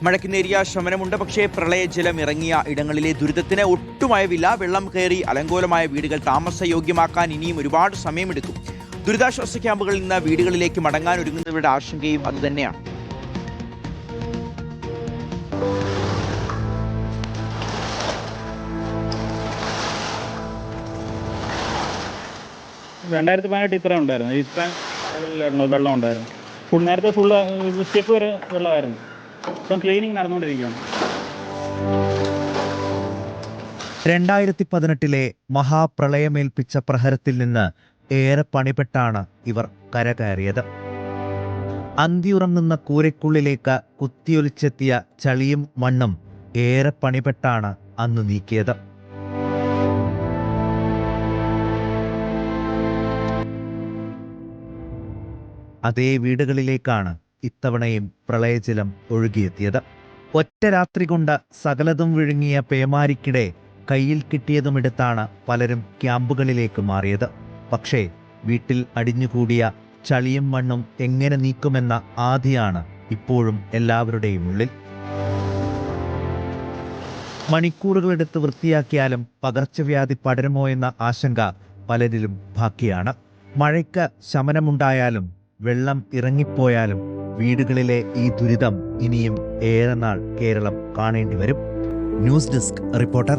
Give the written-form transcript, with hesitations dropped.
മഴയ്ക്ക് നേരിയ ശമനമുണ്ട്. പക്ഷേ പ്രളയജലം ഇറങ്ങിയ ഇടങ്ങളിലെ ദുരിതത്തിന് ഒട്ടുമയവില്ല. വെള്ളം കയറി അലങ്കോലമായ വീടുകൾ താമസയോഗ്യമാക്കാൻ ഇനിയും ഒരുപാട് സമയമെടുക്കും. ദുരിതാശ്വാസ ക്യാമ്പുകളിൽ നിന്ന് വീടുകളിലേക്ക് മടങ്ങാൻ ഒരുങ്ങുന്നവരുടെ ആശങ്കയും അതുതന്നെയാണ്. ഇത്ര ഉണ്ടായിരുന്നു, ഇത്ര വെള്ളം ഉണ്ടായിരുന്നു. നേരത്തെ ഫുള്ള് സ്റ്റെപ്പ് വരെ വെള്ളമായിരുന്നു. ഇപ്പം ക്ലീനിങ് നടന്നുകൊണ്ടിരിക്കുകയാണ്. 2018 മഹാപ്രളയമേൽപ്പിച്ച പ്രഹരത്തിൽ നിന്ന് ഏറെ പണിപ്പെട്ടാണ് ഇവർ കരകയറിയത്. അന്തിയുറങ്ങുന്ന കൂരയ്ക്കുള്ളിലേക്ക് കുത്തിയൊലിച്ചെത്തിയ ചളിയും മണ്ണും ഏറെ പണിപ്പെട്ടാണ് അന്ന് നീക്കിയത്. അതേ വീടുകളിലേക്കാണ് ഇത്തവണയും പ്രളയജലം ഒഴുകിയെത്തിയത്. ഒറ്റ രാത്രി കൊണ്ട് സകലതും വിഴുങ്ങിയ പേമാരിക്കിടെ കയ്യിൽ കിട്ടിയതുമെടുത്താണ് പലരും ക്യാമ്പുകളിലേക്ക് മാറിയത്. പക്ഷേ വീട്ടിൽ അടിഞ്ഞുകൂടിയ ചളിയും മണ്ണും എങ്ങനെ നീക്കുമെന്ന ആധിയാണ് ഇപ്പോഴും എല്ലാവരുടെയും ഉള്ളിൽ. മണിക്കൂറുകളെടുത്ത് വൃത്തിയാക്കിയാലും പകർച്ചവ്യാധി പടരുമോ എന്ന ആശങ്ക പലരിലും ബാക്കിയാണ്. മഴയ്ക്ക് ശമനമുണ്ടായാലും വെള്ളം ഇറങ്ങിപ്പോയാലും വീടുകളിലെ ഈ ദുരിതം ഇനിയും ഏറെ നാൾ കേരളം കാണേണ്ടി വരും. News desk reporter.